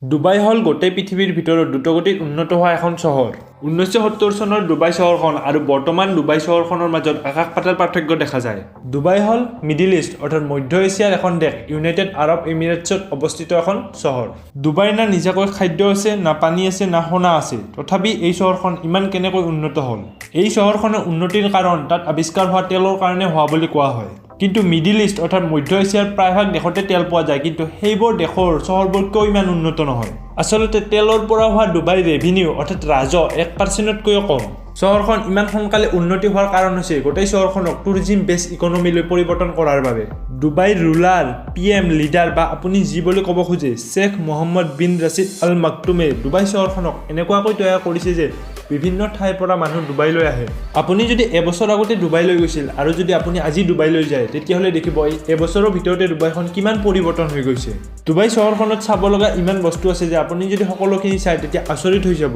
Dubai হল গোটেই পৃথিৱীৰ ভিতৰত দ্ৰুতগতিত উন্নত হোৱা এখন চহৰ 1970 চনৰ ডুবাই চহৰখন আৰু বৰ্তমান ডুবাই চহৰখনৰ মাজত আকাশ পাতাল পাৰ্থক্য দেখা যায় ডুবাই হল মিডল ইষ্ট অৰ্থাৎ মধ্য এছিয়াৰ এখন দেশ ইউনাইটেড আৰব এমিৰেটছত অৱস্থিত এখন চহৰ ডুবাইৰ না নিজাকৈ খাদ্য আছে না পানী আছে না সোণা আছে তথাপি এই চহৰখন ইমান কেনেকৈ উন্নত হল এই চহৰখনৰ উন্নতিৰ কাৰণ তাত আৱিষ্কাৰ হোৱা তেলৰ কাৰণে হোৱা বুলি কোৱা হয় কিন্তু মিডল ইষ্ট অৰ্থাৎ মধ্য এছিয়াৰ প্ৰায়ভাগ দেশতে তেল পোৱা যায় কিন্তু সেইবোৰ দেশৰ চহৰবোৰতকৈ ইমান উন্নত নহয় আসলতে তেলৰ পৰা হোৱা ডুবাই ৰেভিনিউ অৰ্থাৎ ৰাজহ 1%তকৈ কম চহৰখন ইমান সোনকালে উন্নতি হোৱাৰ কাৰণ হৈছে গোটেই চহৰখনক টুৰিজিম বেছ ইকনমিলৈ পৰিৱৰ্তন কৰাৰ বাবে ডুবাইৰ ৰুলাৰ পিএম লিডাৰ বা আপুনি যি বুলি ক'ব খোজে শেখ মোহাম্মদ বিন ৰাছিদ আল মাকটুমে ডুবাই চহৰখনক এনেকুৱাকৈ তৈয়াৰ কৰিছে যে বিভিন্ন ঠাইৰ পৰা মানুহ ডুবাইলৈ আহে আপুনি যদি এবছৰ আগতে ডুবাইলৈ গৈছিল আৰু যদি আপুনি আজি ডুবাইলৈ যায় তেতিয়াহ'লে দেখিব এই এবছৰৰ ভিতৰতে ডুবাইখন কিমান পৰিৱৰ্তন হৈ গৈছে ডুবাই চহৰখনত চাব লগা ইমান বস্তু আছে যে আপুনি যদি সকলোখিনি চাই তেতিয়া আচৰিত হৈ যাব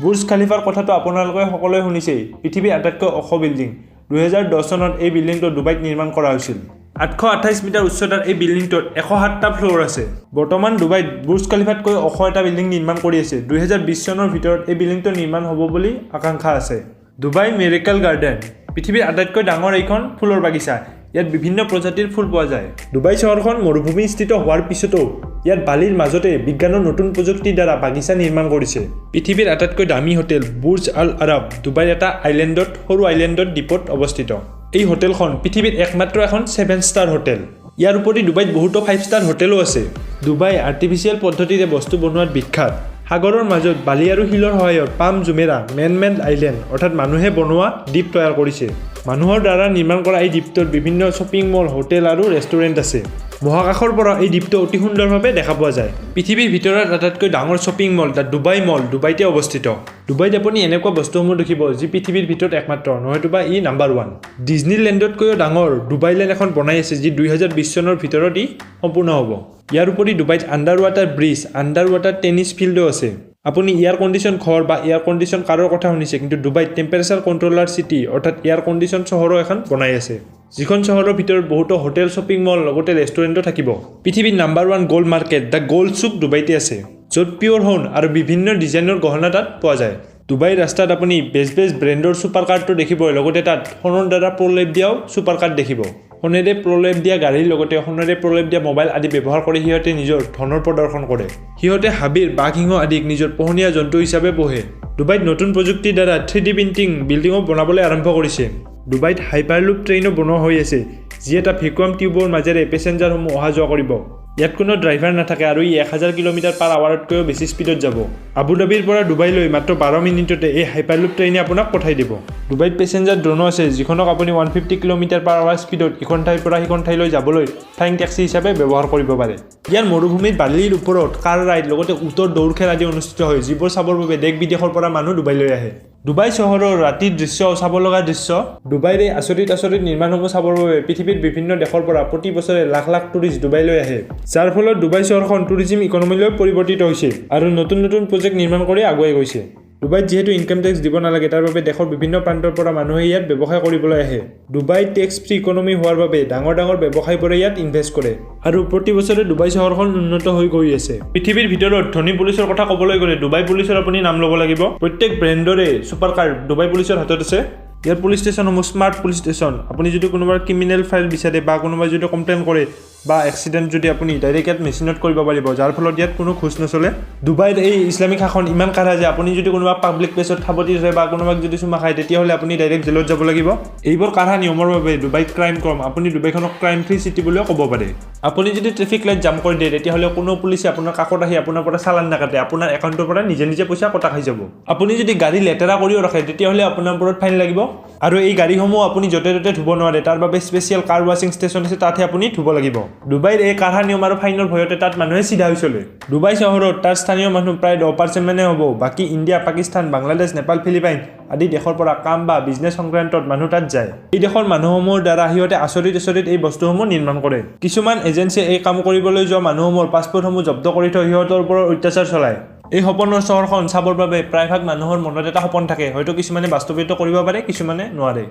বুৰ্জ খালিফাৰ কথাটো আপোনালোকে সকলোৱে শুনিছেই পৃথিৱীৰ আটাইতকৈ ওখ বিল্ডিং 2010 চনত এই বিল্ডিংটো ডুবাইত নিৰ্মাণ কৰা হৈছিল 828 মিটাৰ উচ্চতাৰ এই বিল্ডিংটোত 107টা ফ্লোৰ আছে বৰ্তমান ডুবাইত বুৰ্জ খালিফাতকৈ ওখ এটা বিল্ডিং নিৰ্মাণ কৰি আছে 2020 চনৰ ভিতৰত এই বিল্ডিংটো নিৰ্মাণ হ'ব বুলি আকাংক্ষা আছে ডুবাই মিৰেকল গাৰ্ডেন পৃথিৱীৰ আটাইতকৈ ডাঙৰ এইখন ফুলৰ বাগিচা ইয়াত বিভিন্ন প্ৰজাতিৰ ফুল পোৱা যায় ডুবাই চহৰখন মৰুভূমিস্থিত হোৱাৰ পিছতো ইয়াত বালিৰ মাজতে বিজ্ঞানৰ নতুন প্ৰযুক্তিৰ দ্বাৰা বাগিচা নিৰ্মাণ কৰিছে পৃথিৱীৰ আটাইতকৈ দামী হোটেল বুৰ্জ আল আৰব ডুবাইৰ এটা আইলেণ্ডত সৰু আইলেণ্ডত দ্বীপত অৱস্থিত এই হোটেলখন পৃথিৱীৰ একমাত্ৰ এখন 7 ষ্টাৰ হোটেল ইয়াৰ উপৰি ডুবাইত বহুতো 5 ষ্টাৰ হোটেলো আছে ডুবাই আৰ্টিফিচিয়েল পদ্ধতিৰে বস্তু বনোৱাত বিখ্যাত সাগৰৰ মাজত বালি আৰু শিলৰ সহায়ত পাম জুমেৰা মেন আইলেণ্ড অৰ্থাৎ মানুহে বনোৱা দ্বীপ তৈয়াৰ কৰিছে মানুহৰ দ্বাৰা নিৰ্মাণ কৰা এই দ্বীপটোত বিভিন্ন শ্বপিং মল হোটেল আৰু ৰেষ্টুৰেণ্ট আছে মহাকাশৰ পৰা এই দ্বীপটো অতি সুন্দৰভাৱে দেখা পোৱা যায় পৃথিৱীৰ ভিতৰত আটাইতকৈ ডাঙৰ শ্বপিং মল দা ডুবাই মল ডুবাইতে অৱস্থিত ডুবাইত আপুনি এনেকুৱা বস্তুসমূহ দেখিব যি পৃথিৱীৰ ভিতৰত একমাত্ৰ নহয়তোবা ই নাম্বাৰ 1 ডিজনীলেণ্ডতকৈও ডাঙৰ ডুবাইলেণ্ড এখন বনাই আছে যি 2020 চনৰ ভিতৰত ই সম্পূৰ্ণ হ'ব ইয়াৰ উপৰি ডুবাইত under water bridge under water tennis ফিল্ডো আছে আপুনি এয়াৰ কণ্ডিশ্যন ঘৰ বা এয়াৰ কণ্ডিশ্যন কাৰৰ কথা শুনিছে কিন্তু ডুবাইত টেম্পাৰেচাৰ কণ্ট্ৰলাৰ চিটি অৰ্থাৎ এয়াৰ কণ্ডিশ্যন চহৰো এখন বনাই আছে যিখন চহৰৰ ভিতৰত বহুতো হোটেল শ্বপিং মল লগতে ৰেষ্টুৰেণ্টো থাকিব পৃথিৱীৰ number 1 gold market the gold চুক ডুবাইতে আছে য'ত পিয়ৰ সোণ আৰু বিভিন্ন ডিজাইনৰ গহনা তাত পোৱা যায় ডুবাই ৰাস্তাত আপুনি বেছ ব্ৰেণ্ডৰ ছুপাৰ কাৰটো দেখিব লগতে তাত সোণৰ দ্বাৰা প্ৰলেপ দিয়াও ছুপাৰ কাৰ দেখিব সোণেৰে প্ৰলেপ দিয়া গাড়ীৰ লগতে সোণেৰে প্ৰলেপ দিয়া মোবাইল আদি ব্যৱহাৰ কৰি সিহঁতে নিজৰ ধনৰ প্ৰদৰ্শন কৰে সিহঁতে হাবিৰ বাঘ সিংহ আদিক নিজৰ পোহনীয়া জন্তু হিচাপে পোহে ডুবাইত নতুন প্ৰযুক্তিৰ দ্বাৰা 3D প্ৰিণ্টিং বিল্ডিঙো বনাবলৈ আৰম্ভ কৰিছে ডুবাইত হাইপাৰলুপ ট্ৰেইনো বনোৱা হৈ আছে যি এটা ভেকুৱাম টিউবৰ মাজেৰে পেচেঞ্জাৰসমূহ অহা যোৱা কৰিব ইয়াত কোনো ড্ৰাইভাৰ নাথাকে আৰু ই 1000 কিলোমিটাৰ পাৰ আৱাৰতকৈও বেছি স্পীডত যাব আবুধাবিৰ পৰা ডুবাইলৈ মাত্ৰ 12 মিনিটতে এই হাইপাৰলুপ ট্ৰেইনে আপোনাক পঠাই দিব ডুবাইত পেচেঞ্জাৰ ড্ৰোনো আছে যিখনক আপুনি 150 কিলোমিটাৰ পাৰ আৱাৰ স্পীডত ইখন ঠাইৰ পৰা সিখন ঠাইলৈ যাবলৈ ফ্লাইং টেক্সি হিচাপে ব্যৱহাৰ কৰিব পাৰে ইয়াৰ মৰুভূমিৰ বালিৰ ওপৰত কাৰ ৰাইড লগতে উটৰ দৌৰ খেল আদি অনুষ্ঠিত হয় যিবোৰ চাবৰ বাবে দেশ বিদেশৰ পৰা মানুহ ডুবাইলৈ আহে ডুবাই চহৰৰ ৰাতিৰ দৃশ্য চাব লগা দৃশ্য ডুবাইৰ এই আচৰিত নিৰ্মাণসমূহ চাবৰ বাবে পৃথিৱীৰ বিভিন্ন দেশৰ পৰা প্ৰতি বছৰে লাখ লাখ টুৰিষ্ট ডুবাইলৈ আহে যাৰ ফলত ডুবাই চহৰখন টুৰিজিম ইকনমিলৈ পৰিৱৰ্তিত হৈছে আৰু নতুন প্ৰজেক্ট নিৰ্মাণ কৰি আগুৱাই গৈছে ডুবাইত যিহেতু ইনকাম টেক্স দিব নালাগে তাৰ বাবে দেশৰ বিভিন্ন প্ৰান্তৰ পৰা মানুহে ইয়াত ব্যৱসায় কৰিবলৈ আহে ডুবাই টেক্স ফ্ৰী ইকনমি হোৱাৰ বাবে ডাঙৰ ব্যৱসায়বোৰে ইয়াত ইনভেষ্ট কৰে আৰু প্ৰতি বছৰে ডুবাই চহৰখন উন্নত হৈ গৈ আছে পৃথিৱীৰ ভিতৰত ধনী পুলিচৰ কথা ক'বলৈ গ'লে ডুবাই পুলিচৰ আপুনি নাম ল'ব লাগিব প্ৰত্যেক ব্ৰেণ্ডৰে ছুপাৰ কাৰ ডুবাই পুলিচৰ হাতত আছে ইয়াৰ পুলিচ ষ্টেচনসমূহ স্মাৰ্ট পুলিচ ষ্টেচন আপুনি যদি কোনোবাৰ ক্ৰিমিনেল ফাইল বিচাৰে বা কোনোবাই যদি কমপ্লেইন কৰে বা এক্সিডেণ্ট যদি আপুনি ডাইৰেক্ট ইয়াত মেচিনত কৰিব পাৰিব যাৰ ফলত ইয়াত কোনো খোজ নচলে ডুবাইত এই ইছলামিক শাসন ইমান কাঢ়া যে আপুনি যদি কোনোবা পাব্লিক প্লেচত থাবতি ধৰে বা কোনোবাক যদি চুমা খায় তেতিয়াহ'লে আপুনি ডাইৰেক্ট জেলত যাব লাগিব এইবোৰ কাঢ়া নিয়মৰ বাবে ডুবাইত ক্ৰাইম কম আপুনি ডুবাইখনক ক্ৰাইম ফ্ৰী চিটি বুলিও ক'ব পাৰে আপুনি যদি ট্ৰেফিক লাইট জাম কৰি দিয়ে তেতিয়াহ'লে কোনো পুলিচে আপোনাৰ কাষত আহি আপোনাৰ পৰা চালান নাকাটে আপোনাৰ একাউণ্টৰ পৰা নিজে পইচা কটা খাই যাব আপুনি যদি গাড়ী লেতেৰা কৰিও ৰাখে তেতিয়াহ'লে আপোনাৰ ওপৰত ফাইন লাগিব আৰু এই গাড়ীসমূহ আপুনি য'তে ত'তে ধুব নোৱাৰে তাৰ বাবে স্পেচিয়েল কাৰ ৱাশ্বিং ষ্টেচন আছে তাতহে আপুনি ধুব লাগিব ডুবাইৰ এই কাঢ়া নিয়ম আৰু ফাইনৰ ভয়তে তাত মানুহে চিধা হৈ চলে ডুবাই চহৰত তাৰ স্থানীয় মানুহ প্ৰায় 10% মানে হ'ব বাকী ইণ্ডিয়া পাকিস্তান বাংলাদেশ নেপাল ফিলিপাইন আদি দেশৰ পৰা কাম বা বিজনেছ সংক্ৰান্তত মানুহ তাত যায় এই দেশৰ মানুহসমূহৰ দ্বাৰা সিহঁতে আচৰিত এই বস্তুসমূহ নিৰ্মাণ কৰে কিছুমান এজেঞ্চিয়ে এই কাম কৰিবলৈ যোৱা মানুহসমূহৰ পাছপৰ্টসমূহ জব্দ কৰি থৈ সিহঁতৰ ওপৰত অত্যাচাৰ চলায় এই সপোনৰ চহৰখন চাবৰ বাবে প্ৰায়ভাগ মানুহৰ মনত এটা সপোন থাকে হয়তো কিছুমানে বাস্তৱায়িত কৰিব পাৰে কিছুমানে নোৱাৰে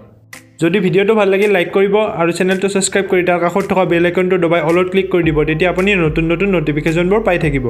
যদি ভিডিঅ'টো ভাল লাগিল লাইক কৰিব আৰু চেনেলটো সাবস্ক্ৰাইব কৰি তাৰ কাষত থকা বেল আইকনটো দবাই অলত ক্লিক কৰি দিব তেতিয়া আপুনি নতুন নটিফিকেশ্যনবোৰ পাই থাকিব